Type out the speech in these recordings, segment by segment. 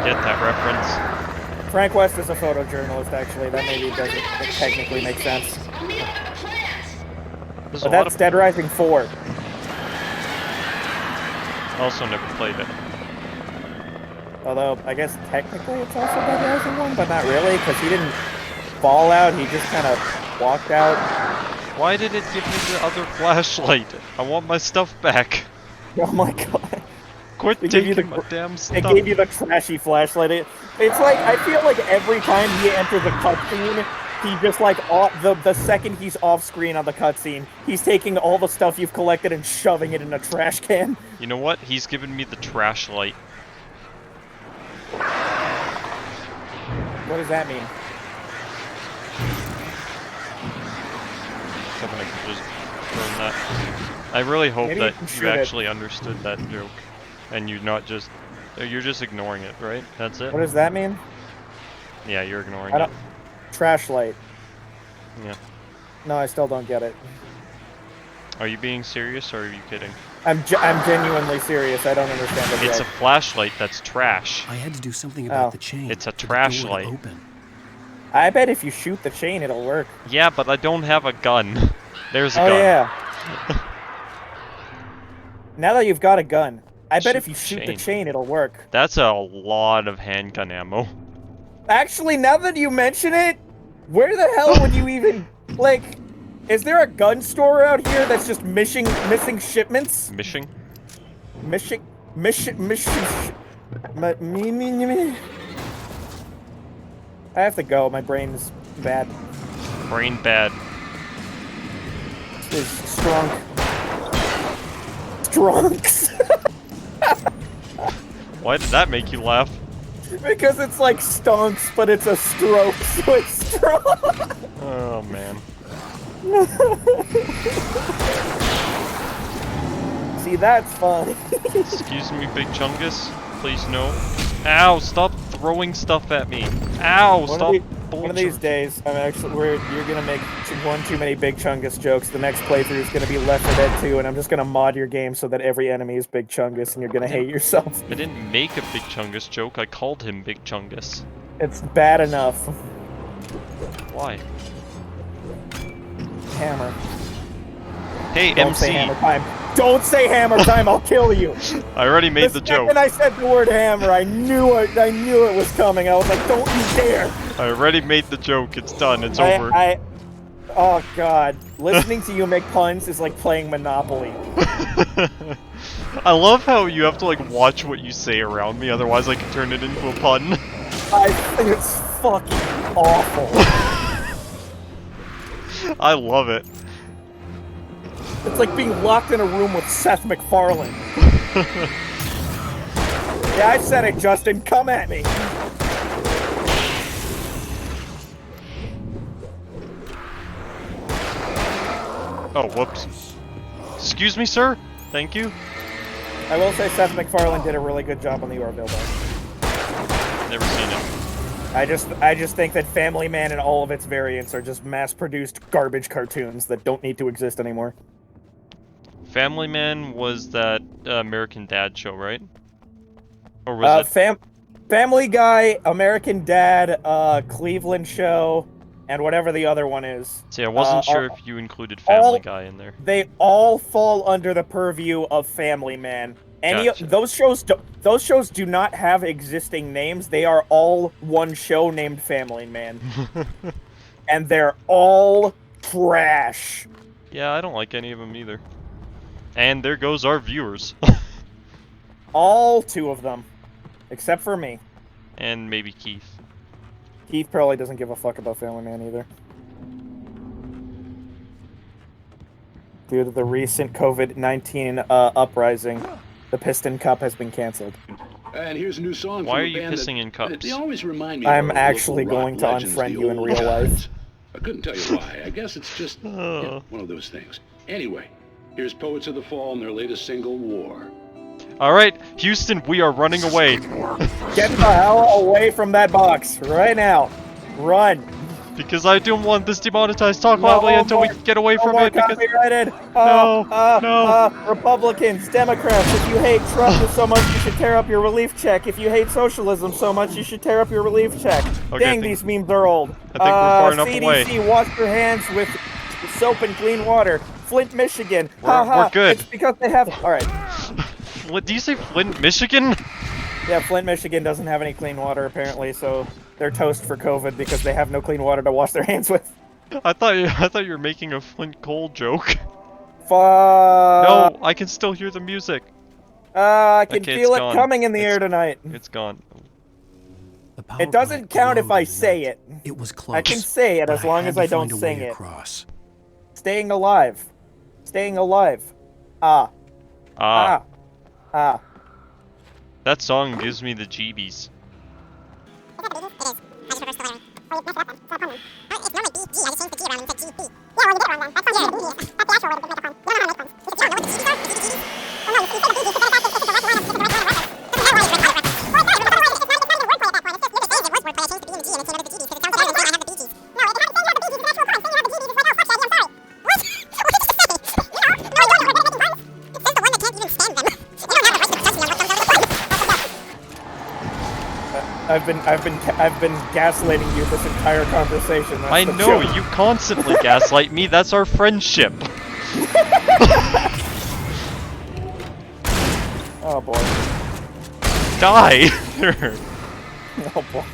get that reference. Frank West is a photojournalist, actually. That maybe doesn't technically make sense. But that's Dead Rising 4. Also never played it. Although, I guess technically it's also Dead Rising 1, but not really, because he didn't fall out, he just kind of walked out. Why did it give me the other flashlight? I want my stuff back. Oh my god. Quit taking my damn stuff. It gave you the trashy flashlight. It's like, I feel like every time he enters a cutscene, he just like, the second he's off screen on the cutscene, he's taking all the stuff you've collected and shoving it in a trash can. You know what? He's giving me the trash light. What does that mean? Something I could just burn that. I really hope that you actually understood that joke. And you're not just... You're just ignoring it, right? That's it? What does that mean? Yeah, you're ignoring it. Trash light. Yeah. No, I still don't get it. Are you being serious or are you kidding? I'm genuinely serious. I don't understand the joke. It's a flashlight that's trash. I had to do something about the chain. It's a trash light. I bet if you shoot the chain, it'll work. Yeah, but I don't have a gun. There's a gun. Oh, yeah. Now that you've got a gun, I bet if you shoot the chain, it'll work. That's a lot of handgun ammo. Actually, now that you mention it, where the hell would you even, like, is there a gun store out here that's just missing shipments? Missing? I have to go, my brain's bad. Brain bad. Is strong. Strunks. Why did that make you laugh? Because it's like stonks, but it's a stroke, so it's strong. Oh, man. See, that's fun. Excuse me, Big Chungus? Please no. Ow, stop throwing stuff at me. Ow, stop One of these days, you're gonna make one too many Big Chungus jokes. The next playthrough is gonna be Left 4 Dead 2, and I'm just gonna mod your game so that every enemy is Big Chungus, and you're gonna hate yourself. I didn't make a Big Chungus joke, I called him Big Chungus. It's bad enough. Why? Hammer. Hey, Don't MC! say hammer time. Don't say hammer time, I'll kill you! I already made the joke. And I said the word hammer, I knew it was coming. I was like, don't you dare! I already made the joke, it's done, it's over. Oh god. Listening to you make puns is like playing Monopoly. I love how you have to like watch what you say around me, otherwise I can turn it into a pun. I think it's fucking awful. I love it. It's like being locked in a room with Seth MacFarlane. Yeah, I said it, Justin. Come at me. Oh, whoops. Excuse me, sir? Thank you. I will say Seth MacFarlane did a really good job on the Orville bug. Never seen it. I just think that Family Man and all of its variants are just mass-produced garbage cartoons that don't need to exist anymore. Family Man was that American Dad show, right? Or was it? Family Guy, American Dad, Cleveland Show, and whatever the other one is. See, I wasn't sure if you included Family Guy in there. They all fall under the purview of Family Man. Gotcha. Those shows do not have existing names. They are all one show named Family Man. And they're all trash. Yeah, I don't like any of them either. And there goes our viewers. All 2 of them. Except for me. And maybe Keith. Keith probably doesn't give a fuck about Family Man either. Due to the recent COVID-19 uprising, the Piston Cup has been canceled. And here's a new song. Why are you pissing in cups? They always remind me. I'm actually going to unfriend you in real life. I couldn't tell you why. I guess it's just one of those things. Anyway, here's Poets of the Fall and their latest single, War. Alright, Houston, we are running away. Get the hell away from that box right now. Run. Because I don't want this demonetized. Talk loudly until we get away from it. Because... Copyrighted. No. Republicans, Democrats, if you hate Trump so much, you should tear up your relief check. If you hate socialism so much, you should tear up your relief check. Okay, Dang, these memes are old. I think we're far enough away. CDC, wash your hands with soap and clean water. Flint, Michigan. We're good. It's because they have... Alright. What, do you say Flint, Michigan? Yeah, Flint, Michigan doesn't have any clean water, apparently, so they're toast for COVID because they have no clean water to wash their hands with. I thought you were making a Flint coal joke. Fuck. No, I can still hear the music. I can Okay, feel it gone. coming in the air tonight. It's gone. It doesn't count if I say it. It was close. I can say it as long as I don't sing it. Staying alive. Staying alive. Ah. That song gives me the jeebies. I've been gaslighting you this entire conversation. I know, you constantly gaslight me, that's our friendship. Oh boy. Die! Oh boy.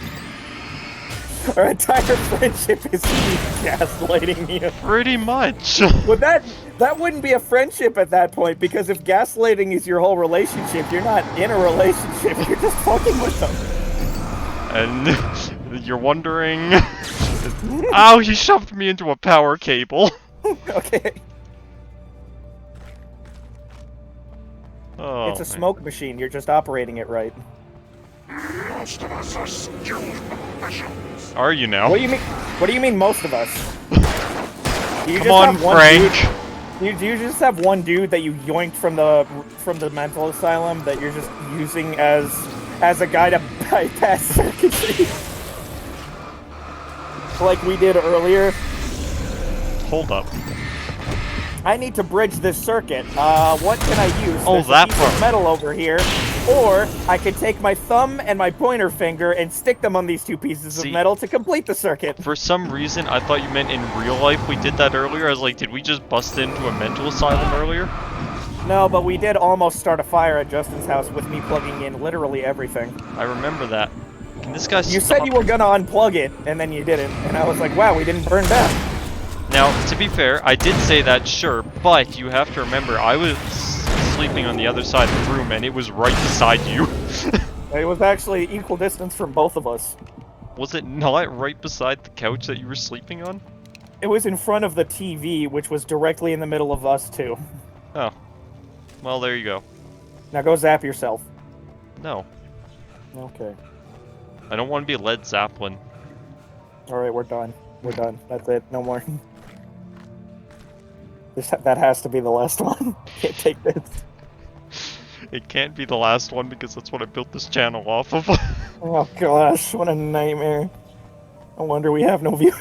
Our entire friendship is me gaslighting you. Pretty much. Well, that wouldn't be a friendship at that point, because if gaslighting is your whole relationship, you're not in a relationship, you're just fucking with them. And you're wondering... Ow, he shoved me into a power cable. Okay. Oh, it's a smoke machine, you're just operating it right. Most of us are skilled professionals. Are you now? What do you mean? What do you mean, most of us? Do you Come just on, have one Frank. dude? Do you just have one dude that you yoinked from the mental asylum that you're just using as a guy to bypass circuitry, like we did earlier? Hold up. I need to bridge this circuit. What can I use? Oh, There's that a piece part. of metal over here. Or I could take my thumb and my pointer finger and stick them on these two pieces of metal to complete the circuit. For some reason, I thought you meant in real life we did that earlier. I was like, did we just bust into a mental asylum earlier? No, but we did almost start a fire at Justin's house with me plugging in literally everything. I remember that. Can this guy You said you were gonna unplug it, and then you didn't. And I was like, wow, we didn't burn down. Now, to be fair, I did say that, sure, but you have to remember, I was sleeping on the other side of the room, and it was right beside you. It was actually equal distance from both of us. Was it not right beside the couch that you were sleeping on? It was in front of the TV, which was directly in the middle of us two. Oh. Well, there you go. Now go zap yourself. No. Okay. I don't want to be Led Zeppelin. Alright, we're done. We're done. That's it. No more. That has to be the last one. Can't take this. It can't be the last one because that's what I built this channel off of. Oh gosh, what a nightmare. No wonder we have no viewers.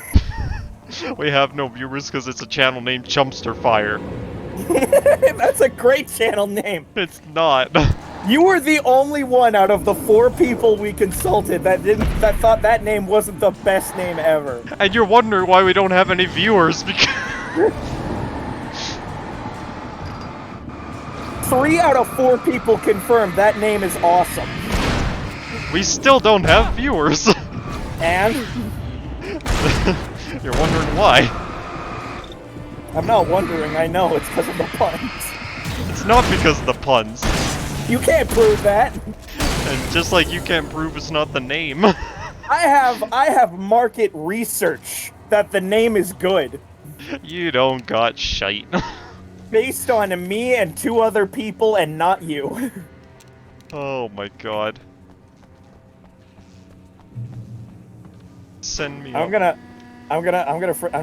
We have no viewers because it's a channel named Chumpster Fire. That's a great channel name. It's not. You were the only one out of the 4 people we consulted that thought that name wasn't the best name ever. And you're wondering why we don't have any viewers because... 3 out of 4 people confirmed that name is awesome. We still don't have viewers. And? You're wondering why. I'm not wondering, I know, it's because of the puns. It's not because of the puns. You can't prove that. And just like you can't prove it's not the name. I have market research that the name is good. You don't got shite. Based on me and 2 other people and not you. Oh my god. Send me I'm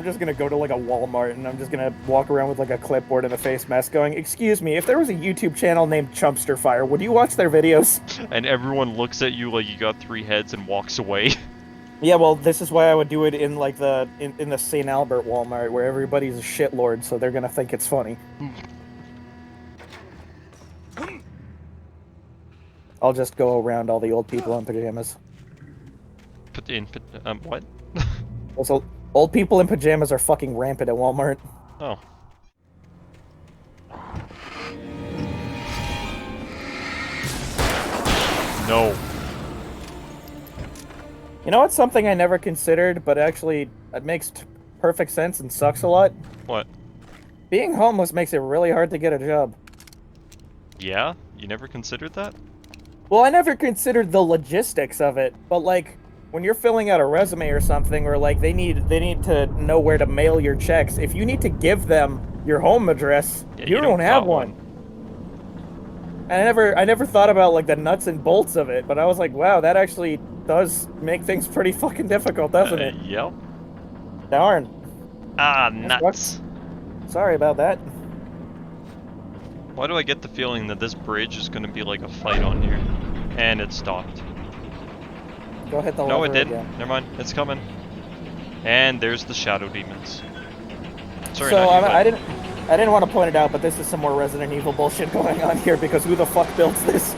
just gonna go to like a Walmart and I'm just gonna walk around with like a clipboard and a face mask going, excuse me, if there was a YouTube channel named Chumpster Fire, would you watch their videos? And everyone looks at you like you got 3 heads and walks away. Yeah, well, this is why I would do it in like in the St. Albert Walmart where everybody's a shitlord, so they're gonna think it's funny. I'll just go around all the old people in pajamas. What? Also, old people in pajamas are fucking rampant at Walmart. Oh. No. You know what's something I never considered, but actually it makes perfect sense and sucks a lot? What? Being homeless makes it really hard to get a job. Yeah? You never considered that? Well, I never considered the logistics of it, but like when you're filling out a resume or something, or like they need to know where to mail your checks. If you need to give them your home address, Yeah, you don't have one. And I never thought about like the nuts and bolts of it, but I was like, wow, that actually does make things pretty fucking difficult, doesn't it? Yep. Darn. Ah, nuts. Sorry about that. Why do I get the feeling that this bridge is gonna be like a fight on here? And it stopped. Go hit the No, lever it didn't. again. Never mind. It's coming. And there's the shadow demons. Sorry, So not you, I didn't want to point it out, but this is some more Resident Evil bullshit going on here because who the fuck built this?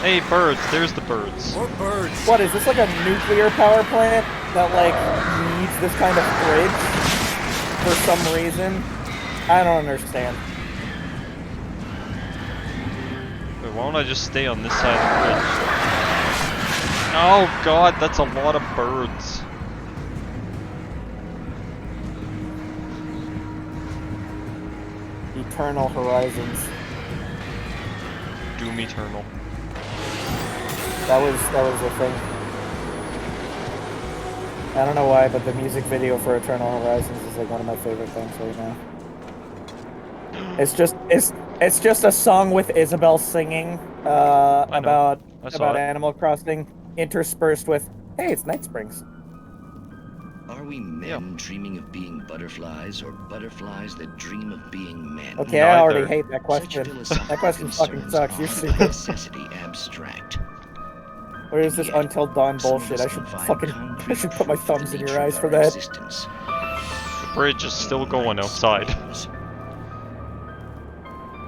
Hey, birds. There's the birds. What birds? What is this, like a nuclear power plant that like needs this kind of bridge for some reason? I don't understand. Wait, why don't I just stay on this side of the bridge? Oh god, that's a lot of birds. Eternal Horizons. Doom Eternal. That was the thing. I don't know why, but the music video for Eternal Horizons is like one of my favorite things right now. It's just a song with Isabel singing about Animal Crossing, interspersed with, hey, it's Night Springs. Are we men dreaming of being butterflies, or butterflies that dream of being men? Okay, I already Neither. hate that question. That question fucking sucks. You're stupid. Necessity abstract. What is this Until Dawn bullshit? I should put my thumbs in your eyes for that. The bridge is still going outside.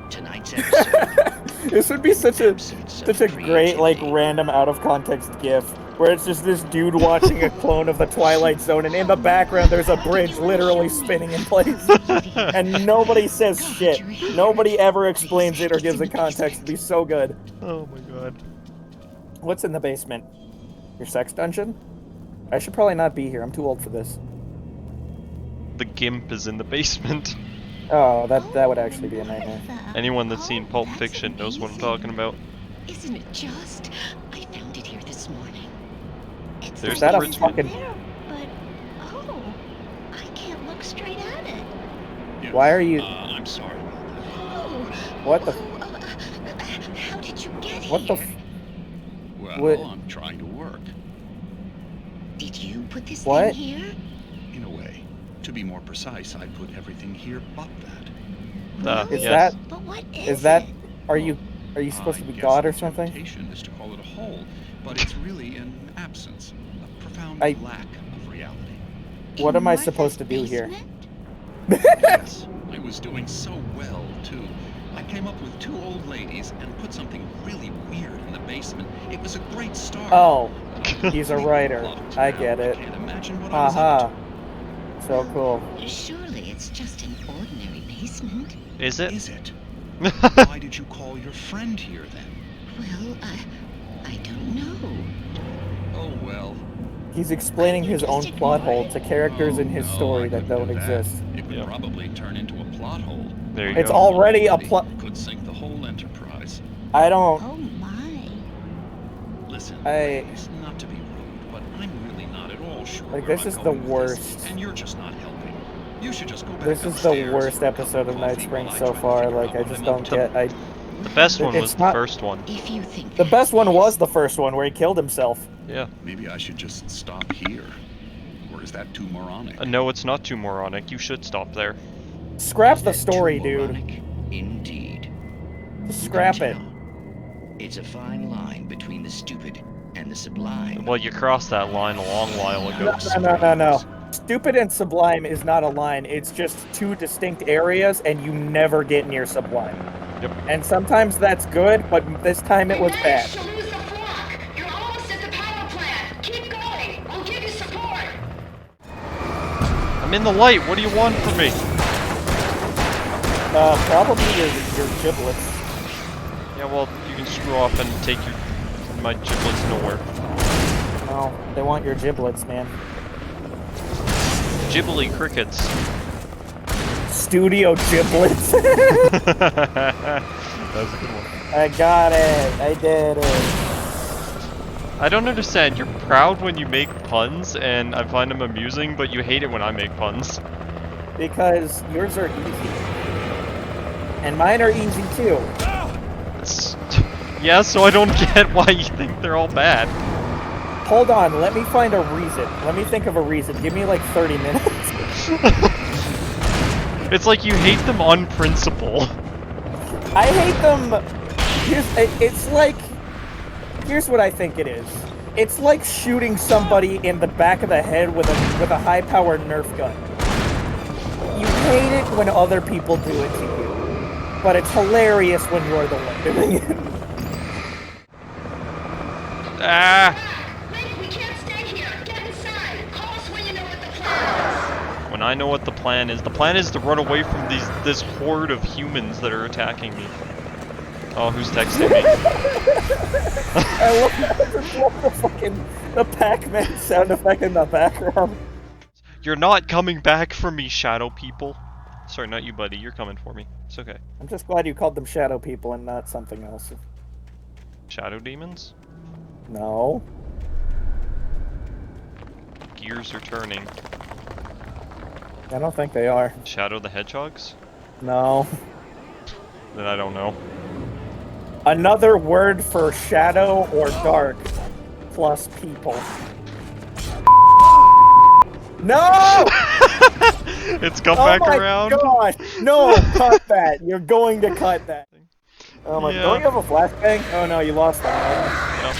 Tonight's episode. This would be such a great, like, random out of context gif where it's just this dude watching a clone of the Twilight Zone, and in the background there's a bridge literally spinning in place, and nobody says shit. Nobody ever explains it or gives it context. It'd be so good. Oh my god. What's in the basement? Your sex dungeon? I should probably not be here. I'm too old for this. The gimp is in the basement. Oh, that would actually be a nightmare. Anyone that's seen Pulp Fiction knows what I'm talking about. Isn't it just? I found it here this morning. It's There's Is that the a bridge. fucking... but I can't look straight at it. Yes. Why are you... I'm sorry. Oh, What the... how did you get What the... here? Well, What? I'm trying to work. Did you put this What? thing here? In a way. To be more precise, I put everything here but that. Is yes. that... But what Is that... it? Are you supposed to be guess God or the something? temptation is to call it a hole, but it's really an absence, a profound I- lack of reality. What In am I Martha's supposed to do here? basement? Yes, I was doing so well, too. I came up with 2 old ladies and put something really weird in the basement. It was a great start. Oh, he's a writer. Locked I now. get it. Can't imagine what I was Haha. up to. So cool. Surely it's just an ordinary basement. Is it? Is it? Why did you call your friend here then? Well, I don't know. Oh well. He's explaining his own plot hole to characters in his Oh, no, story I that couldn't don't do that. exist. It would Yeah. probably turn into a plot hole. There you It's go. already a plot. Could sink the whole enterprise. I don't... Oh my. Listen, I- ladies, not to be rude, but I'm really not at all sure. Like, where this I'm is the going with this, worst. and you're just not helping. You should just go back This is the upstairs worst for a cup episode of Night coffee Springs while so I try to far. figure Like, out I what just I'm don't up to. get... The best one It's was the not- first one. If you think The best one was the first one, where he killed himself. Yeah. Maybe I should just stop here. Or is that too moronic? No, it's not too moronic. You should stop there. Scrap the Is that story, too dude. moronic? Indeed. Just scrap it. It's a fine line between the stupid and the sublime. Well, you crossed that line a long while ago. No. Stupid and sublime is not a line. It's just two distinct areas, and you never get near sublime. Yep. And sometimes that's good, but this time it was bad. To lose the flock. You're almost at the power plant. Keep going. I'll give you support. I'm in the light. What do you want from me? Probably your giblets. Yeah, well, you can screw off and take my giblets nowhere. Oh, they want your giblets, man. Ghibli crickets. Studio giblets. That was a good one. I got it. I did it. I don't understand. You're proud when you make puns, and I find them amusing, but you hate it when I make puns. Because yours are easy. And mine are easy too. Yeah, so I don't get why you think they're all bad. Hold on, let me find a reason. Let me think of a reason. Give me like 30 minutes. It's like you hate them on principle. I hate them. Here's what I think it is. It's like shooting somebody in the back of the head with a high-powered Nerf gun. You hate it when other people do it to you, but it's hilarious when you're the one doing it. Ah! We can't stay here. Get inside. Call us when you know what the plan When I know what the plan is to run away from this horde of humans that are attacking me. Oh, who's texting me? I love the Pac-Man sound effect in the background. You're not coming back for me, shadow people. Sorry, not you, buddy. You're coming for me. It's okay. I'm just glad you called them shadow people and not something else. Shadow demons? No. Gears are turning. I don't think they are. Shadow the hedgehogs? No. Then I don't know. Another word for shadow or dark plus people. No! It's come back around. Oh my god! No, cut that. You're going to cut that. Oh my, don't you have a flashbang? Oh no, you lost that. Yep.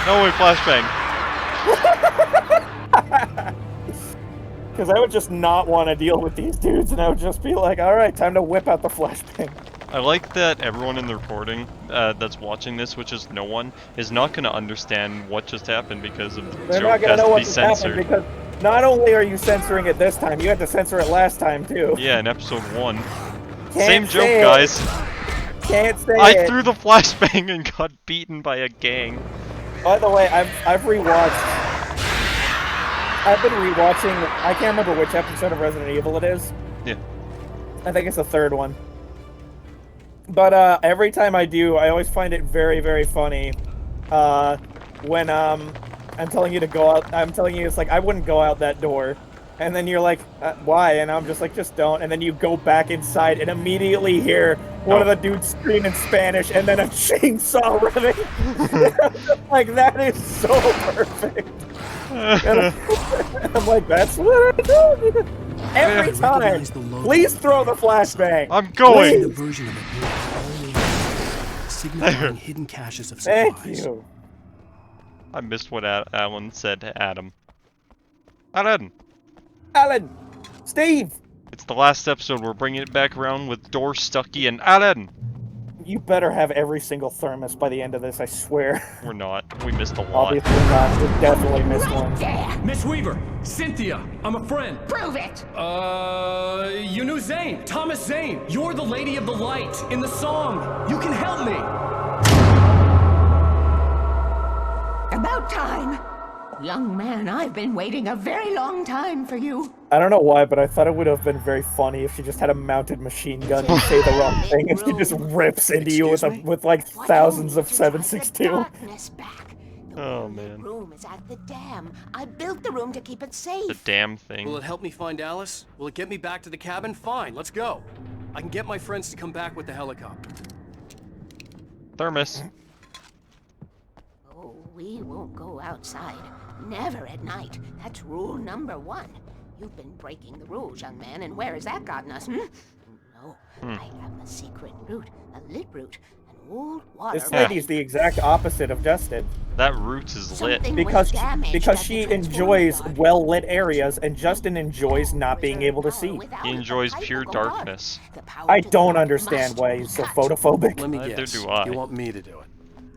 No way, flashbang. Because I would just not want to deal with these dudes, and I would just be like, alright, time to whip out the flashbang. I like that everyone in the recording that's watching this, which is no one, is not going to understand what just happened because of the They're joke not going has to know to what be just happened censored. because not only are you censoring it this time, you had to censor it last time too. Yeah, in episode 1. Can't Same joke, say it. guys. Can't say I it. threw the flashbang and got beaten by a gang. By the way, I've rewatched. I've been rewatching. I can't remember which episode of Resident Evil it is. Yeah. I think it's the third one. But every time I do, I always find it very, very funny. When I'm telling you to go out, I'm telling you it's like I wouldn't go out that door, and then you're like, why? And I'm just like, just don't. And then you go back inside and immediately hear one of the dudes scream in Spanish, and then a chainsaw running. Like that is so perfect. And I'm like, that's what I do. Every time. Please throw the flashbang. I'm going. The version of it signifying hidden caches of supplies. Thank you. I missed what Alan said to Adam. Alan! Alan! Steve! It's the last episode. We're bringing it back around with Door Stucky and Alan! You better have every single thermos by the end of this, I swear. We're not. We missed a lot. Obviously not. We definitely missed one. Miss Weaver! Cynthia! I'm a friend! Prove it! You knew Zane! Thomas Zane! You're the Lady of the Light in the song! You can help me! About time! Young man, I've been waiting a very long time for you. I don't know why, but I thought it would have been very funny if she just had a mounted machine gun and say the wrong thing, and she just rips into you with like thousands of 7.62. Oh man. The room is at the dam. I built the room to keep it safe. The damn thing. Will it help me find Alice? Will it get me back to the cabin? Fine, let's go. I can get my friends to come back with the helicopter. Thermos. Oh, we won't go outside. Never at night. That's rule number 1. You've been breaking the rules, young man, and where has that gotten us, No, I have a secret route, a lit route, and Cold water. This lady's the exact opposite of Dustin. That root is lit. Something Because was damaged because at she the transformer enjoys yard. well-lit areas, and Justin enjoys not being able to see. He enjoys pure darkness. I don't understand why he's so photophobic. Let me Neither guess. do I. You want me to do it?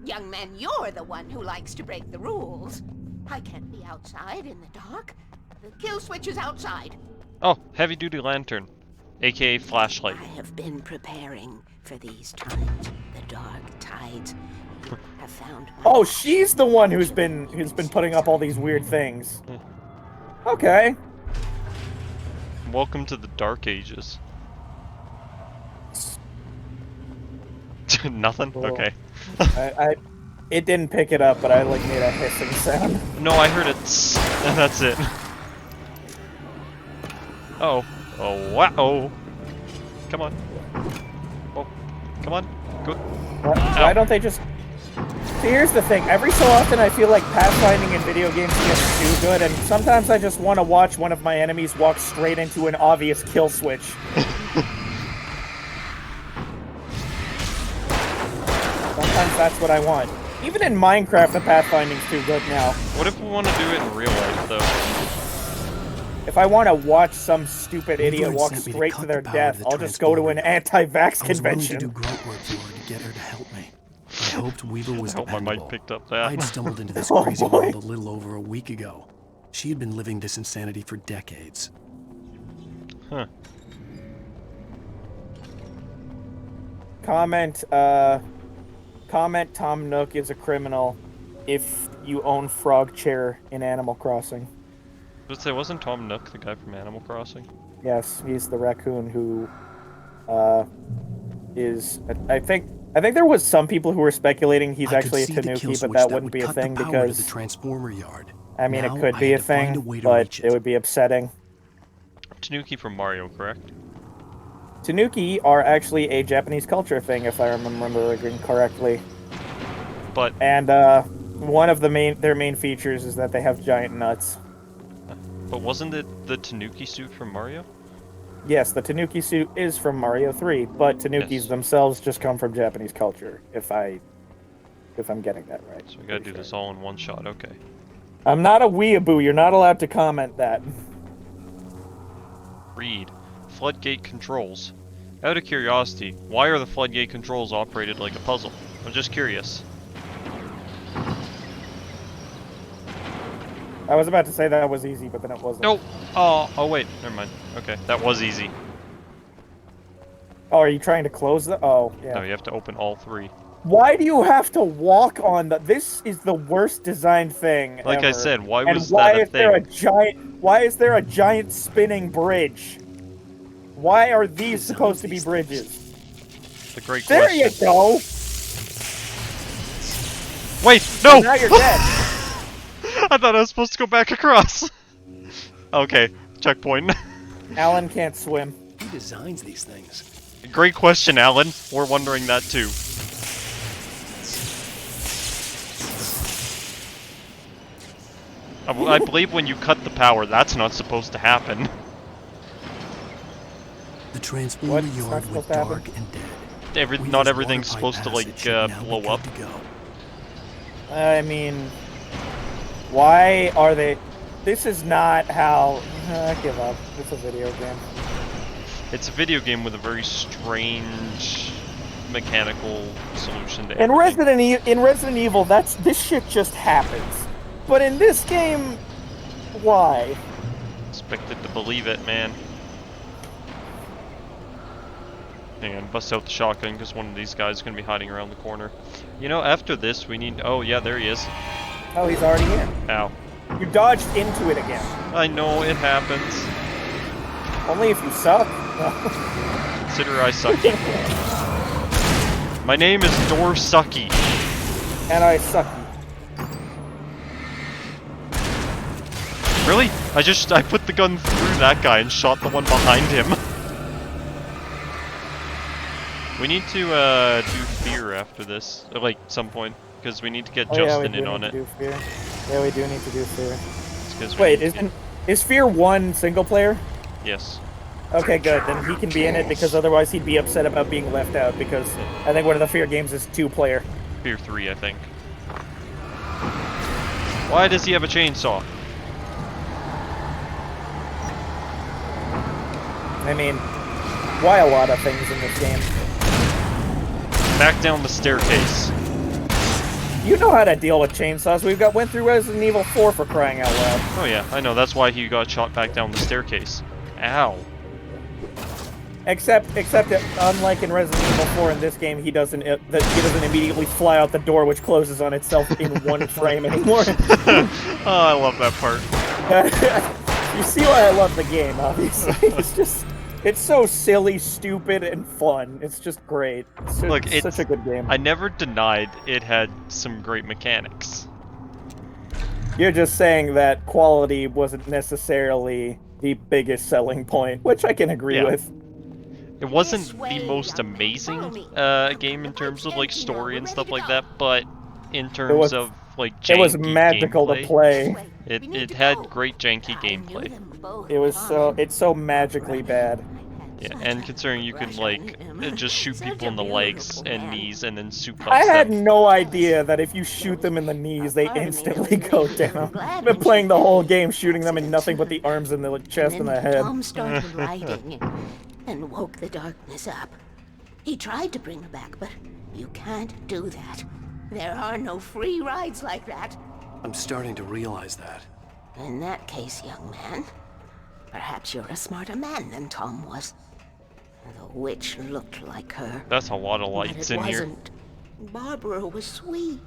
Young man, you're the one who likes to break the rules. I can't be outside in the dark. The kill switch is outside. Oh, heavy-duty lantern, aka flashlight. I have been preparing for these times. The dark tides have found my Oh, she's the one who's been putting up all these weird things. Okay. Welcome to the Dark Ages. Nothing? Cool. Okay. It didn't pick it up, but I like made a hissing sound. No, I heard it. And that's it. Oh. Oh, wow. Oh. Come on. Oh. Come on. Good. Why don't they just... See, here's the thing. Every so often I feel like pathfinding in video games gets too good, and sometimes I just want to watch one of my enemies walk straight into an obvious kill switch. Sometimes that's what I want. Even in Minecraft, the pathfinding's too good now. What if we want to do it in real life, though? If I want to watch some stupid idiot Lord walk sent me to straight cut to the their power death, to the I'll just go to an anti-vax I was willing to do convention. grunt work for her to get her to help me. I hoped Weaver was I hope my mic dependable. picked up that. I'd stumbled into this Oh, crazy boy. world a little over a week ago. She had been living this insanity for decades. Huh. Comment Tom Nook is a criminal if you own Frog Chair in Animal Crossing. Let's say, wasn't Tom Nook the guy from Animal Crossing? Yes, he's the raccoon who is... I think there was some people who were speculating he's I could actually a see the kill Tanuki, but switch that wouldn't be a cut the thing power to because... the transformer yard. I mean, Now it could I be had a to find thing, way to but reach it would be upsetting. Tanuki from Mario, correct? Tanuki are actually a Japanese culture thing, if I remember correctly. But And one of their main features is that they have giant nuts. wasn't it the Tanuki suit from Mario? Yes, the Tanuki suit is from Mario 3, but Tanukis Yes. themselves just come from Japanese culture, if I'm getting that right. So we gotta do this all in one shot, okay. I'm not a weeaboo, you're not allowed to comment that. Read. Floodgate controls. Out of curiosity, why are the floodgate controls operated like a puzzle? I'm just curious. I was about to say that was easy, but then it wasn't. No! Oh wait, never mind. Okay, that was easy. Oh, are you trying to close the... Oh, yeah. No, you have to open all three. Why do you have to walk on the... This is the worst designed thing Like I ever. said, why And was why that a is there thing? Why is there a giant spinning bridge? Why are these supposed to be bridges? It's a great There question. you go! Wait, no! Now you're dead. I thought I was supposed to go back across. Okay, checkpoint. Alan can't swim. Who designs these things? Great question, Alan. We're wondering that too. I believe when you cut the power, that's not supposed to happen. The transformer What? It's not yard supposed went to happen? dark and dead. Not Weaver's everything's water supposed to, pipe like, passage should now be blow good up. to go. I mean... Why are they... This is not how... I give up. It's a video game. It's a video game with a very strange mechanical solution to In everything. Resident Evil, this shit just happens. But in this game, why? Expected to believe it, man. Hang on, bust out the shotgun because one of these guys is going to be hiding around the corner. You know, after this, we need... Oh, yeah, there he is. Oh, he's already in. Ow. You dodged into it again. I know, it happens. Only if you suck. Consider I sucky. My name is Door Sucky. And I sucky. Really? I put the gun through that guy and shot the one behind him. We need to do fear after this, or, like, some point, because we need to get Justin in on it. Yeah, we do need to do fear. It's 'cause we Wait, need to is Fear 1 single player? Yes. Okay, good. Then he can be in it because otherwise he'd be upset about being left out because I think one of the Fear games is 2-player. Fear 3, I think. Why does he have a chainsaw? I mean, why a lot of things in this game? Back down the staircase. You know how to deal with chainsaws. Went through Resident Evil 4 for crying out loud. Oh yeah, I know. That's why he got shot back down the staircase. Ow. Except that, unlike in Resident Evil 4, in this game, he doesn't immediately fly out the door, which closes on itself in one frame anymore. Oh, I love that part. You see why I love the game, obviously. It's so silly, stupid, and fun. It's just great. It's such a good game. I never denied it had some great mechanics. You're just saying that quality wasn't necessarily the biggest selling point, which I can agree with. It wasn't the most amazing game in terms of like story and stuff like that, but in terms of like janky it was magical gameplay, to play. It had great janky gameplay. It's so magically bad. Yeah, and considering you could like just shoot people in the legs and knees and then suplex I had them. no idea that if you shoot them in the knees, they instantly go down. I've been playing the whole game shooting them in nothing but the arms and the chest and the head. Tom started writing and woke the darkness up. He tried to bring her back, but you can't do that. There are no free rides like that. I'm starting to realize that. In that case, young man, perhaps you're a smarter man than Tom was. The witch looked like her. That's a lot of But lights it in here. wasn't. Barbara was sweet.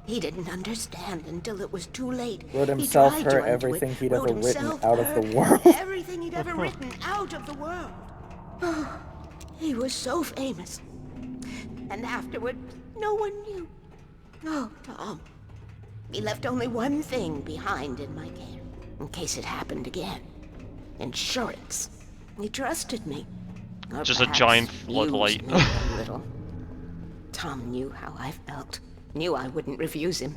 He didn't understand until it was too late. Wrote He himself tried to her undo everything it, he'd wrote ever written himself out of her the world. Everything he'd ever written out of the world. He was so famous. And afterward, no one knew. Oh, Tom. He left only one thing behind in my care, in case it happened again. Insurance. He trusted me. Or Just a perhaps giant used floodlight. me a little. Tom knew how I felt. Knew I wouldn't refuse him.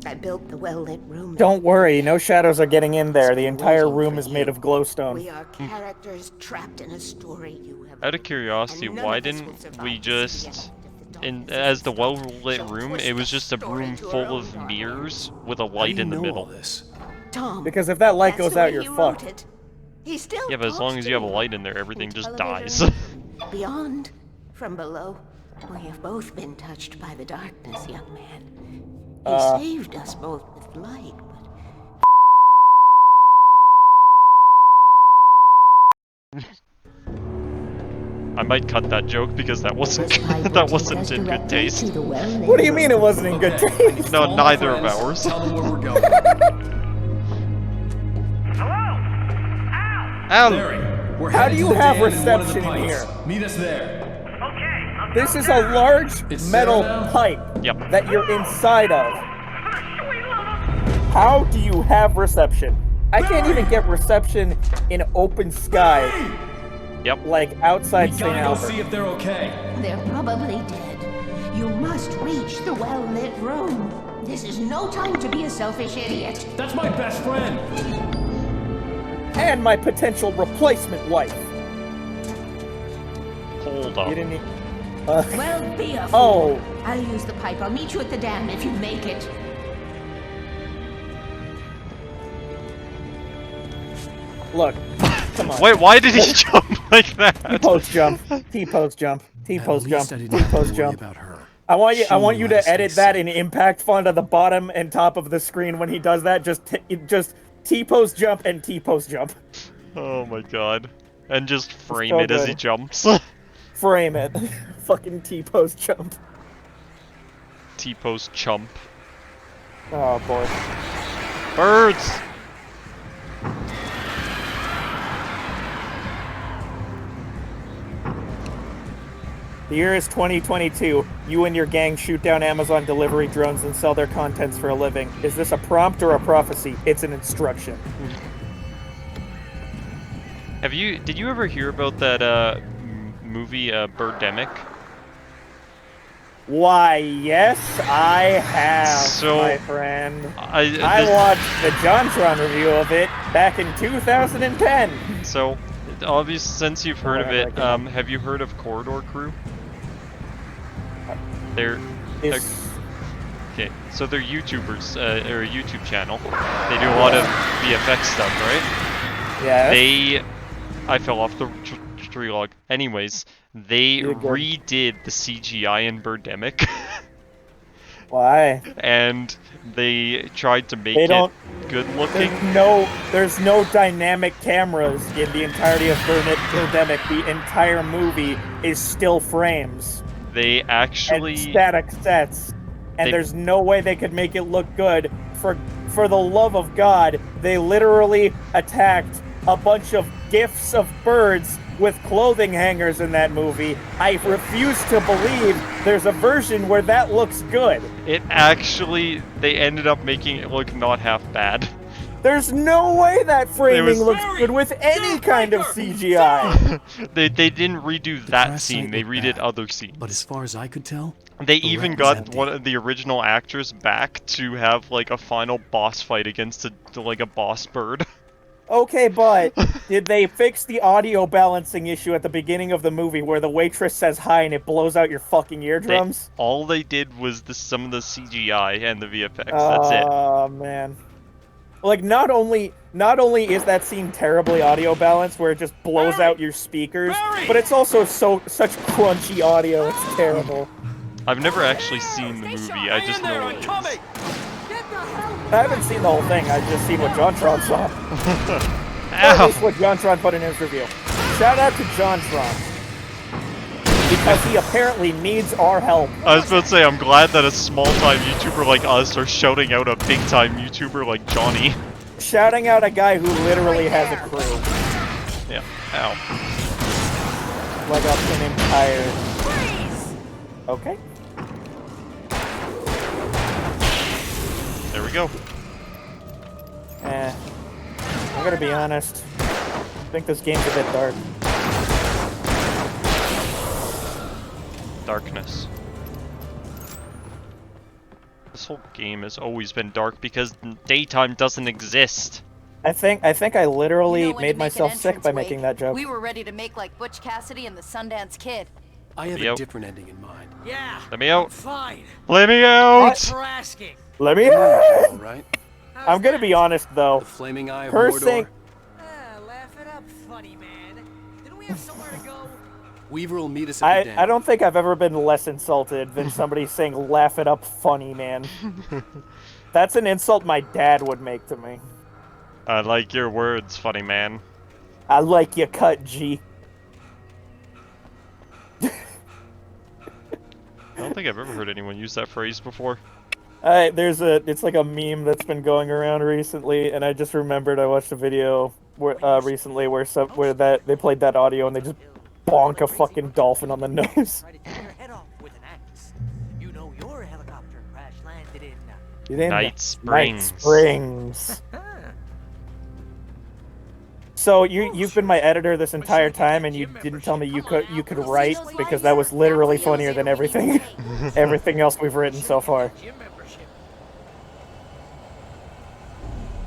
I built the well-lit room. Don't worry, no shadows are getting in there. The entire room is made of glowstone. We are characters trapped in a story you have. Out of curiosity, and none why of us will didn't survive we to see the just, end of the as the darkness. well-lit So room, push it was the just a story room to our full own of dark mirrors with a How do light you in the know middle. all this? Tom. Because if that light that's goes the out, way you're he wrote fucked. it. He still Yeah, but as talks long as to you have a me. light in there, everything In just television, dies. Beyond, from below, we have both been touched by the darkness, young man. He saved us both with light, but I might cut that joke because that wasn't that wasn't in good taste. What do you mean it wasn't in good taste? No, neither of ours. Tell them where we're going. Ow! Barry, we're How headed do you to the have dam in one of the reception in pipes. here? Meet us there. This is a large It's metal Sarah now? pipe Yep. that you're inside of. How do you have reception? I can't even get reception in open sky, Yep. like outside We St. gotta go see Albert. if they're okay. they're probably dead. You must reach the well-lit room. This is no time to be a selfish idiot. That's my best friend. And my potential replacement wife. Hold You up. didn't. Well, be a fool. Oh, I'll use the pipe. I'll meet you at the dam if you make it. look. Come on. Wait, why did he jump like that? T-pose jump. T-pose jump. T-pose At jump. least I didn't have to T-pose worry jump. about her. I want you. I She want you knew how to to edit stay that safe. in impact font at the bottom and top of the screen when he does that. Just T-pose jump and T-pose jump. Oh my god. And just frame so it as he good. jumps. Frame it. Fucking T-pose jump. T-pose chump. Oh boy. Birds! The year is 2022. You and your gang shoot down Amazon delivery drones and sell their contents for a living. Is this a prompt or a prophecy? It's an instruction. Did you ever hear about that movie Birdemic? Why, yes, I have, So, my friend. I this- watched the JonTron review of it back in 2010. So, obvious, since you've heard of whenever it, I came have you heard of Corridor Crew? They're okay. So they're YouTubers, or a YouTube channel. They do a lot of VFX stuff, right? Yeah. I fell off the tree log. Anyways, they redid the CGI in Birdemic. Why? And they tried to make it good looking. There's no dynamic cameras in the entirety of Birdemic. The entire movie is still frames. They actually... And static sets. And there's no way they could make it look good. For the love of God, they literally attacked a bunch of gifs of birds with clothing hangers in that movie. I refuse to believe there's a version where that looks good. It actually, they ended up making it look not half bad. There's no way that framing looks good with any kind of CGI. They didn't redo that scene, they redid other scenes. But as far as I could tell, they even got one of the original actors back to have like a final boss fight against a boss bird. Okay, but did they fix the audio balancing issue at the beginning of the movie where the waitress says hi and it blows out your fucking eardrums? All they did was some of the CGI and the VFX. That's it. Oh man. Like not only is that scene terribly audio balanced where it just blows out your speakers, but it's also such crunchy audio. It's terrible. I've never actually seen the movie. I just know it is. I haven't seen the whole thing. I've just seen what JonTron saw. Or at least what JonTron put in his review. Shout out to JonTron. Because he apparently needs our help. I was about to say, I'm glad that a small-time YouTuber like us are shouting out a big-time YouTuber like Johnny. Shouting out a guy who literally has a crew. Yeah. Ow. Like an entire... Okay. There we go. I'm gonna be honest. I think this game's a bit dark. Darkness. This whole game has always been dark because daytime doesn't exist. I think I literally made myself sick by making that joke. We were ready to make like Butch Cassidy and the Sundance Kid. I have a different ending in mind. Yeah. Let me out. Fine. Let me out. For asking. Let me out. Right? I'm gonna be honest though. The flaming eye of Her Mordor. saying, Laugh it up, funny man. Didn't we have somewhere to go? Weaver will meet us at the dam. I don't think I've ever been less insulted than somebody saying "laugh it up, funny man." That's an insult my dad would make to me. I like your words, funny man. I like your cut, G. I don't think I've ever heard anyone use that phrase before. It's like a meme that's been going around recently, and I just remembered I watched a video recently where they played that audio and they just bonk a fucking dolphin on the nose. Night Springs. Night Springs. So you've been my editor this entire time, and you didn't tell me you could write, because that was literally funnier than everything else we've written so far.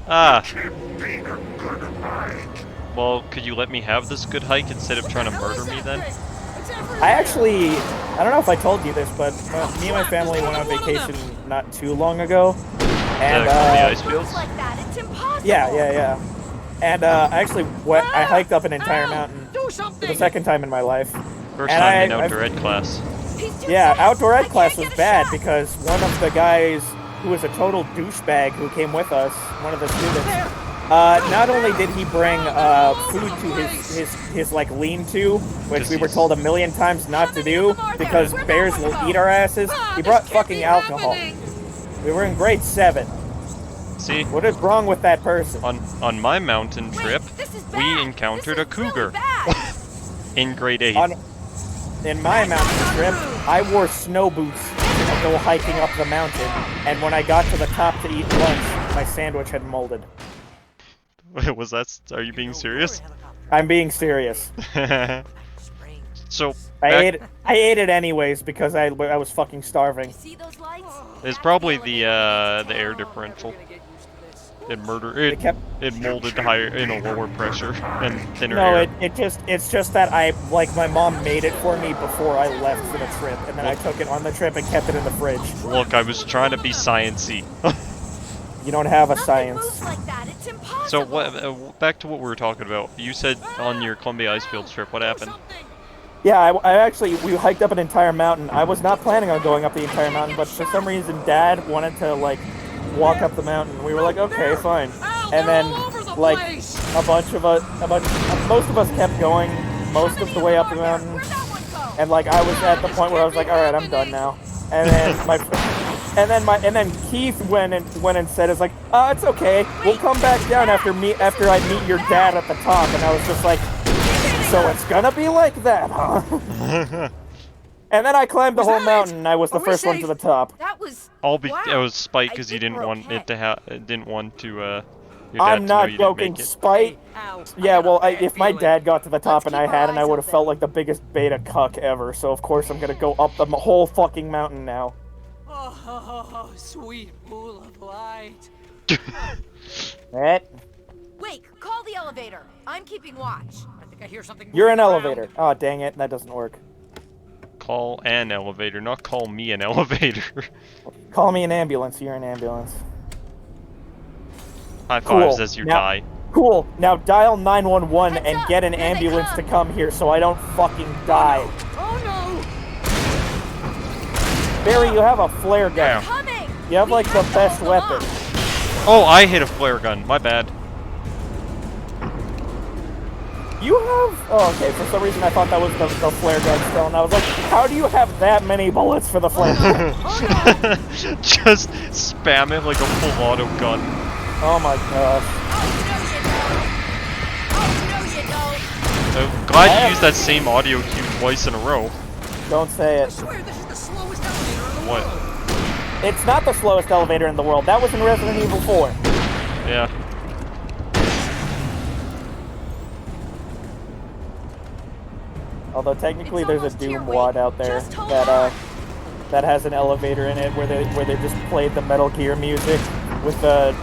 Ah. Well, could you let me have this good hike instead of trying to murder me then? I don't know if I told you this, but me and my family went on vacation not too long ago. And the ice fields? Yeah. And I hiked up an entire mountain for the second time in my life. First time in outdoor ed class. Yeah, outdoor ed class was bad because one of the guys who was a total douchebag who came with us, one of the students, not only did he bring food to his like lean-to, which we were told a million times not to do because bears will eat our asses, he brought fucking alcohol. We were in grade 7. See? What is wrong with that person? On my mountain trip, we encountered a cougar. In grade 8. In my mountain trip, I wore snow boots to go hiking up the mountain, and when I got to the top to eat lunch, my sandwich had molded. Wait, was that? Are you being serious? I'm being serious. So I ate it anyways because I was fucking starving. It's probably the air differential. It molded higher in a lower pressure and thinner No, air. it's just that my mom made it for me before I left for the trip, and then I took it on the trip and kept it in the fridge. Look, I was trying to be sciencey. You don't have a science. Like that. It's impossible. So what? Back to what we were talking about. You said on your Columbia Icefields trip, what happened? Yeah, I actually, we hiked up an entire mountain. I was not planning on going up the entire mountain, but for some reason, Dad wanted to, like, walk up the mountain. We were like, okay, fine. And then, like, most of us kept going most of the way up the mountain. And, like, I was at the point where I was like, all right, I'm done now. And then and then Keith went and said, "It's like, it's okay. We'll come back down after I meet your dad at the top." And I was just like, "So it's gonna be like that, huh?" And then I climbed the whole mountain, and I was the first one to the top. That was It was spite because you didn't want it to didn't want to your dad I'm not to know you didn't joking. make it. Spite. Yeah, well, if my dad got to the top and I hadn't, I would have felt like the biggest beta cuck ever. So of course I'm gonna go up the whole fucking mountain now. Oh, sweet pool of light. What? Wait, call the elevator. I'm keeping watch. I think I hear something. You're an moving elevator. around. Oh, dang it. That doesn't work. Call an elevator, not call me an elevator. Call me an ambulance. You're an ambulance. High fives as you die. Cool. Now dial 911 and get an ambulance to come here so I don't fucking die. Oh no! Barry, you have a flare gun. Coming. You have like the best weapon. Oh, I hit a flare gun. My bad. You have... Oh, okay. For some reason I thought that was the flare gun still, and I was like, how do you have that many bullets for the flare gun? Just spam it like a full auto gun. Oh my gosh. I'm glad you used that same audio cue twice in a row. Don't say I it. swear this is the slowest elevator in the What? world. It's not the slowest elevator in the world. That was in Resident Evil 4. Yeah. Although technically there's a Doom wad out there that has an elevator in it where they just played the Metal Gear music with the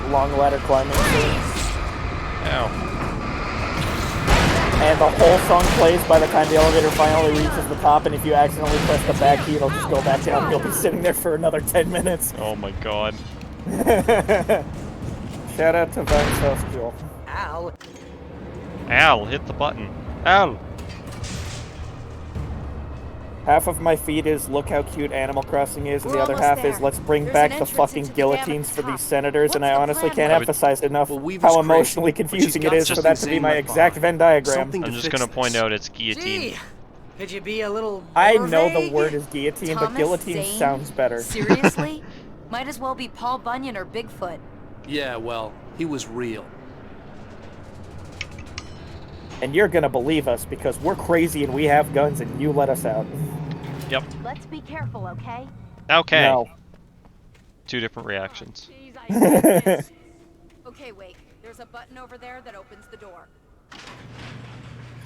long ladder climbing scene. Ow. And the whole song plays by the time the elevator finally reaches the top, and if you accidentally press the back key, it'll just go back down, and you'll be sitting there for another 10 minutes. Oh my god. Shout out to Vine Celestial. Ow. Al, hit the button. Al! Half of my feed is look how cute Animal Crossing is, and the We're other almost half there. is let's bring There's back an the entrance fucking into the dam at guillotines the for top. these senators, and I What's the honestly plan? can't I would- emphasize enough Well, Weaver's how crazy, emotionally but she's confusing it got is for something that to be Zane my left exact behind. Venn diagram. Something I'm to just fix gonna point this. out it's guillotine. Gee, could you be a little I more know the vague? word is guillotine, but Thomas guillotine Zane? sounds better. Seriously? Might as well be Paul Bunyan or Bigfoot. Yeah, well, he was real. And you're gonna believe us because we're crazy and we have guns and you let us out. Yep. Let's be careful, okay? Okay. No. Two different reactions. Jeez, I hate this. Okay, Wake. There's a button over there that opens the door.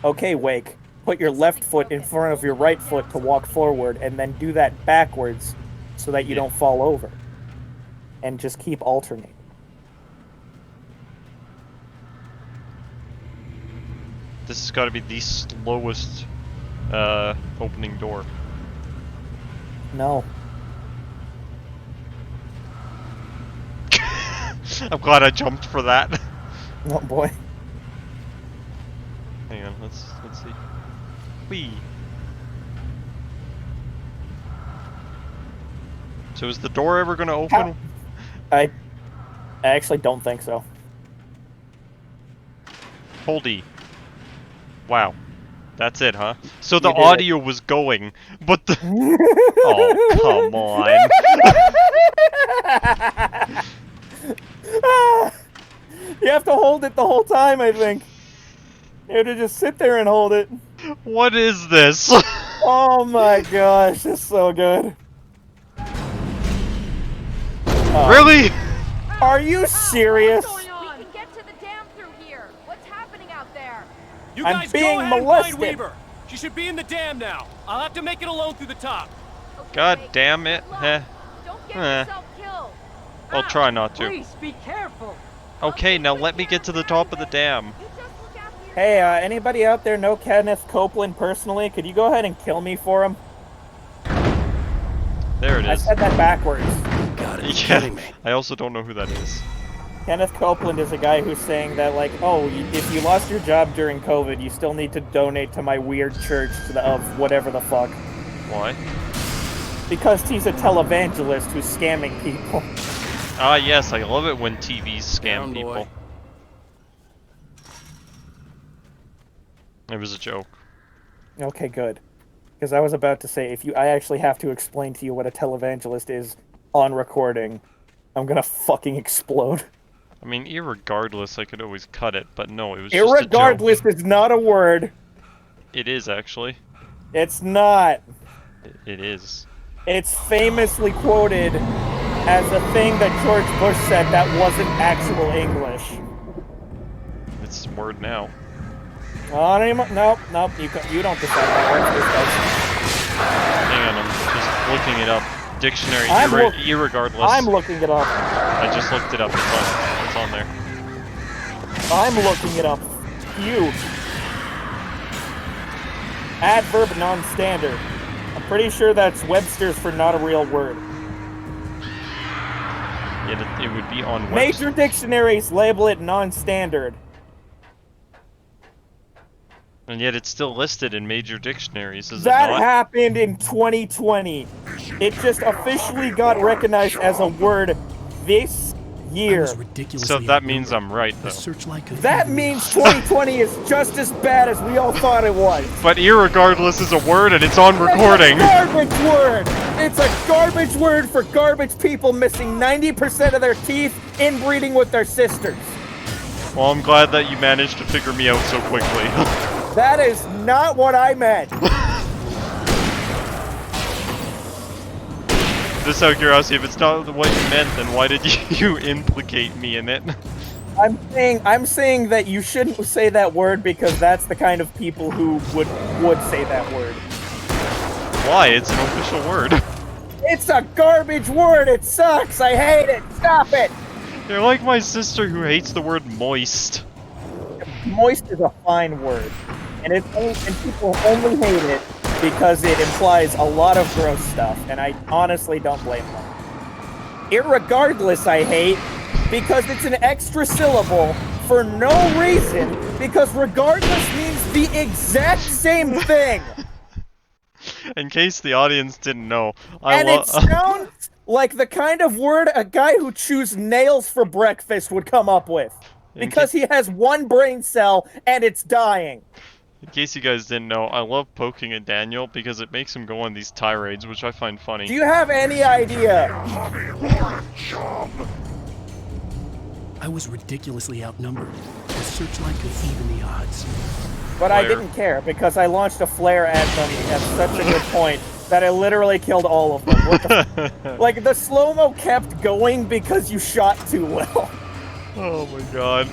Okay, Wake. Put your left foot in front of your right foot to walk forward, and then do that backwards so that you don't fall over. And just keep alternating. This has got to be the slowest opening door. No. I'm glad I jumped for that. Oh boy. Hang on, let's see. Whee. So is the door ever gonna open? I actually don't think so. Hold E. Wow. That's it, huh? So the You did it. audio was going, but the... Oh, come on. You have to hold it the whole time, I think. You have to just sit there and hold it. What is this? Oh my gosh, it's so good. Really? Are you serious? We can get to the dam through here. What's happening out there? You I'm guys being go ahead and molested. find Weaver. She should be in the dam now. I'll have to make it alone through the top. Okay, God Wake, damn it. good luck. Heh. Don't get Eh. yourself killed. I'll try not to. Please be careful. Okay, now let me get to the top of the dam. Hey, anybody out there know Kenneth Copeland personally? Could you go ahead and kill me for him? There it I is. said that backwards. God, are you Yeah, kidding me? I also don't know who that is. Kenneth Copeland is a guy who's saying that, like, oh, if you lost your job during COVID, you still need to donate to my weird church of whatever the fuck. Why? Because he's a televangelist who's scamming people. Ah, yes, I love it when TVs scam Down, people. boy. It was a joke. Okay, good. Because I was about to say, I actually have to explain to you what a televangelist is on recording, I'm gonna fucking explode. I mean, irregardless, I could always cut it, but no, it was just a joke. Irregardless is not a word. It is, actually. It's not. It is. It's famously quoted as a thing that George Bush said that wasn't actual English. It's a word now. Nope, you don't decide that. Hang on, I'm just looking it up. Dictionary, irregardless. I'm looking it up. I just looked it up. It's on there. I'm looking it up. You. Adverb non-standard. I'm pretty sure that's Webster's for not a real word. Yeah, it would be on Webster. Major dictionaries label it non-standard. And yet it's still listed in major dictionaries, is That it not? happened in 2020. It just officially got recognized as a word this year. So that means I'm right, though. That means 2020 is just as bad as we all thought it was. But irregardless is a word and it's on recording. It's a garbage word! It's a garbage word for garbage people missing 90% of their teeth, inbreeding with their sisters. Well, I'm glad that you managed to figure me out so quickly. That is not what I meant. Just out of curiosity, if it's not what you meant, then why did you implicate me in it? I'm saying that you shouldn't say that word because that's the kind of people who would say that word. Why? It's an official word. It's a garbage word. It sucks. I hate it. Stop it. You're like my sister who hates the word moist. Moist is a fine word, and people only hate it because it implies a lot of gross stuff, and I honestly don't blame them. Irregardless, I hate because it's an extra syllable for no reason, because regardless means the exact same thing. In case the audience didn't know, It sounds like the kind of word a guy who chews nails for breakfast would come up with. Because he has one brain cell and it's dying. In case you guys didn't know, I love poking at Daniel because it makes him go on these tirades, which I find funny. Do you have any idea? I was ridiculously outnumbered. The searchlight could even the odds. But I didn't care because I launched a flare at them at such a good point that I literally killed all of them. What the like, the slow-mo kept going because you shot too well. Oh my god.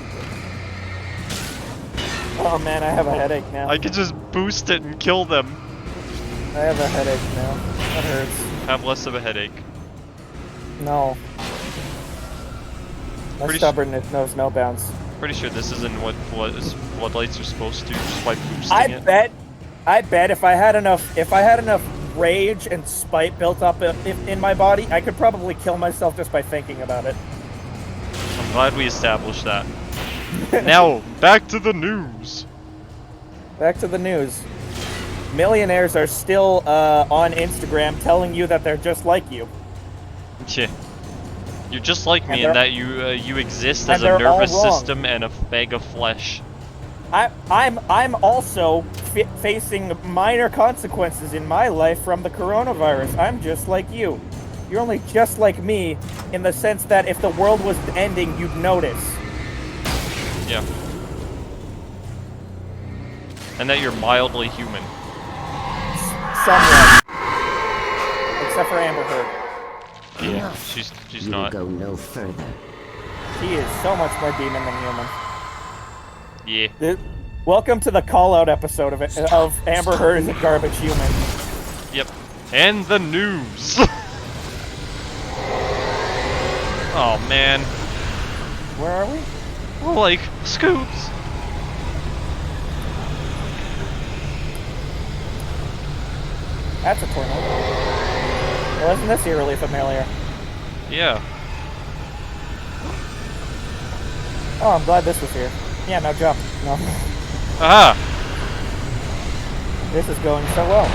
Oh man, I have a headache now. I could just boost it and kill them. I have a headache now. That hurts. Have less of a headache. No. My stubbornness knows no bounds. Pretty sure this isn't what floodlights are supposed to do, just by boosting it. I bet if I had enough rage and spite built up in my body, I could probably kill myself just by thinking about it. I'm glad we established that. Now, back to the news. Back to the news. Millionaires are still on Instagram telling you that they're just like you. Yeah. You're just like me in that you exist as a nervous system and a bag of flesh. I'm also facing minor consequences in my life from the coronavirus. I'm just like you. You're only just like me in the sense that if the world was ending, you'd notice. Yeah. And that you're mildly human. Somewhat. Except for Amber Heard. Yeah, she's not. Go no further. She is so much more demon than human. Yeah. Welcome to the call-out episode of Amber Heard is a garbage human. Yep. And the news. Oh man. Where are we? Well, like, scoops. That's a tornado. Well, isn't this eerily familiar? Yeah. Oh, I'm glad this was here. Yeah, now jump. No. Aha! This is going so well.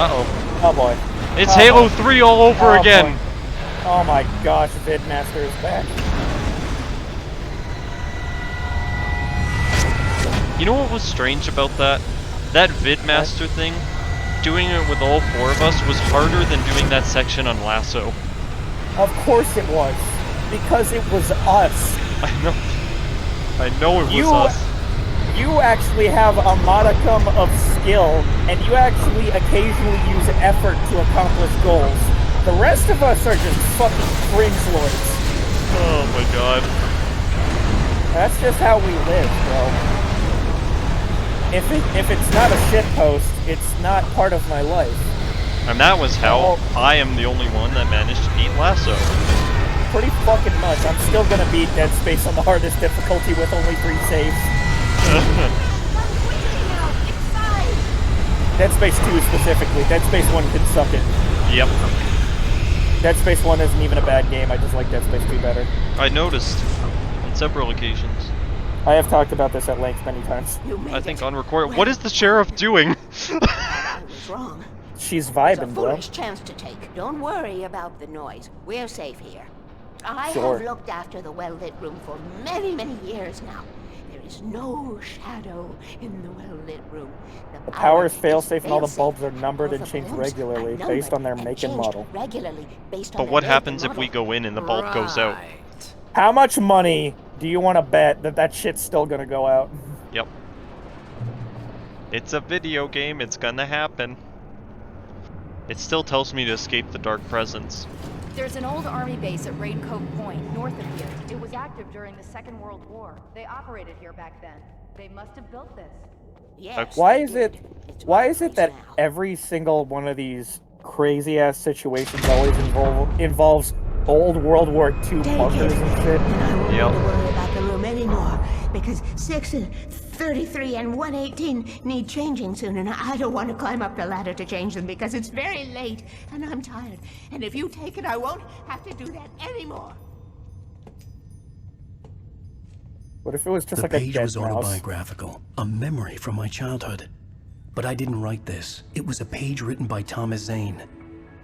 Uh-oh. Oh boy. It's Halo 3 all over again! Boy. Oh my gosh, Vidmaster is back. You know what was strange about that? That Vidmaster thing, doing it with all 4 of us was harder than doing that section on Lasso. Of course it was. Because it was us. I know it was us. You actually have a modicum of skill, and you actually occasionally use effort to accomplish goals. The rest of us are just fucking cringe lords. Oh my god. That's just how we live, bro. If it's not a shitpost, it's not part of my life. And that was how I am the only one that managed to beat Lasso. Pretty fucking much. I'm still gonna beat Dead Space on the hardest difficulty with only 3 saves. Dead Space 2 specifically. Dead Space 1 can suck it. Yep. Dead Space 1 isn't even a bad game, I just like Dead Space 2 better. I noticed on several occasions. I have talked about this at length many times. I think on record. What is the sheriff doing? What's wrong? She's vibing, It's a bro. foolish chance to take. Don't worry about the noise. We're safe here. I Sure. have looked after the well-lit room for many, many years now. There is no shadow in the well-lit room. The power is is fail-safe and all the fail-safe. bulbs are numbered All and the changed bulbs regularly are based on their numbered make and changed model. Regularly based on But their what make happens and if we model. go in and the bulb goes out? How much money do you want to bet that that shit's still gonna go out? Yep. It's a video game, it's gonna happen. It still tells me to escape the dark presence. There's an old army base at Raincoat Point, north of here. It was active during the Second World War. They operated here back then. They must have built this. Yes, Why they is did. it It's why my is it place that now. every single one of these crazy ass situations always involves old World War II Take bunkers it. and shit? And I won't Yep. have to worry about the room anymore because 6 and 33 and 118 need changing soon, and I don't want to climb up the ladder to change them because it's very late and I'm tired. And if you take it, I won't have to do that anymore. What if it was just The like a page dead was mouse? autobiographical, a memory from my childhood. But I didn't write this. It was a page written by Thomas Zane.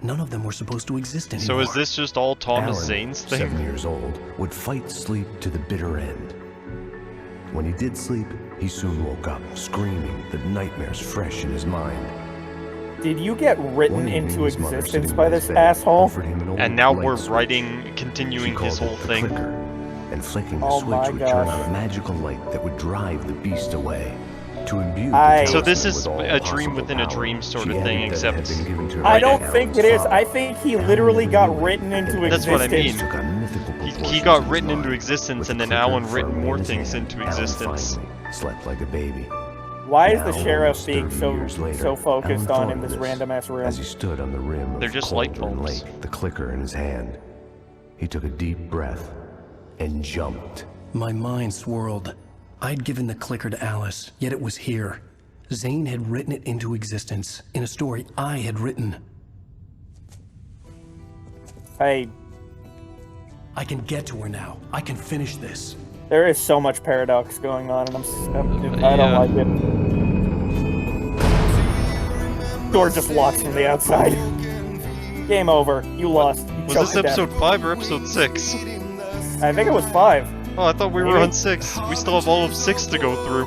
None of them were supposed to exist anymore. So is this just all Thomas Alan, Zane's thing? 7 years old, would fight sleep to the bitter end. When he did sleep, he soon woke up, screaming, the nightmares fresh in his mind. Did you get written One evening, into his mother, existence sitting by in his this bed, asshole? offered him an old And now light we're switch. writing, continuing She his called whole it the thing. clicker, and flicking the Oh switch my would turn gosh. on a magical light that would drive the beast away. To imbue I- So the this talisman is with all a dream possible within a power, dream sort she of thing, added that it had except- been given to her I by don't Alan's think it is. father. I think he Alan literally never got knew it, written and into it That's what I existence. mean. took on mythical He proportions got in his written into mind. existence With and the then clicker Alan written firmly more in his things hand, into Alan existence. finally slept like a baby. Why is Now, the sheriff almost being 30 so years later, so focused Alan on thought in of this random ass room? As he stood on the rim They're of just light Cauldron bulbs. Lake, the clicker in his hand, he took a deep breath and jumped. My mind swirled. I'd given the clicker to Alice, yet it was here. Zane had written it into existence in a story I had written. Hey, I can get to her now. I can finish this. there is so much paradox going on, and I don't Yeah. like it. Door just locks from the outside. Game over. You lost. You Was choked this to death. episode 5 or episode 6? I think it was 5. Oh, I thought we were Maybe. on 6. We still have all of 6 to go through.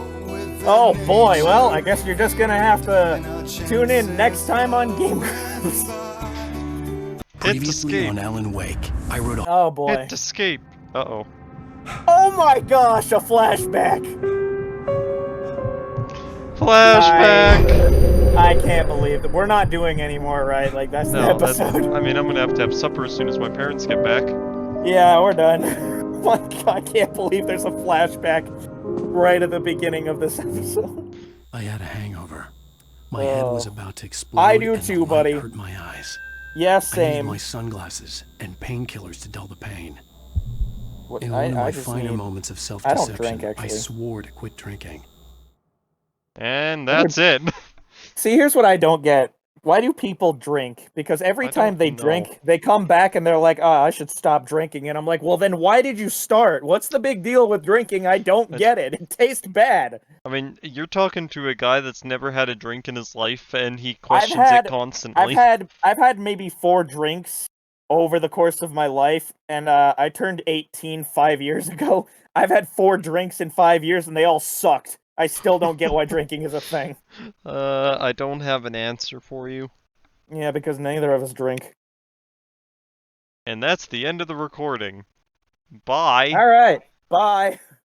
Oh boy, well, I guess you're just gonna have to tune in next time on Game Grumps. Hit Previously escape. on Alan Wake, I wrote a Oh boy. Hit escape. Uh-oh. Oh my gosh, a flashback! Flashback! I can't believe that. We're not doing anymore, right? Like, that's the No, that's, episode. I mean, I'm gonna have to have supper as soon as my parents get back. Yeah, we're done. My God, I can't believe there's a flashback right at the beginning of this episode. I had a hangover. My head was about to explode. I do and the too, light buddy. hurt my eyes. Yes, I needed same. my sunglasses and painkillers to dull the pain. What, In one of my just finer need... moments of I self-deception, don't drink, I actually. swore to quit drinking. And that's it. See, here's what I don't get. Why do people drink? Because every I time don't they know. drink, they come back and they're like, "Oh, I should stop drinking." And I'm like, "Well, then why did you start? What's the big deal with drinking? I don't get it. It tastes bad." I mean, you're talking to a guy that's never had a drink in his life, and he questions it constantly. I've had maybe 4 drinks over the course of my life, and I turned 18 5 years ago. I've had 4 drinks in 5 years, and they all sucked. I still don't get why drinking is a thing. I don't have an answer for you. Yeah, because neither of us drink. And that's the end of the recording. Bye. All right. Bye.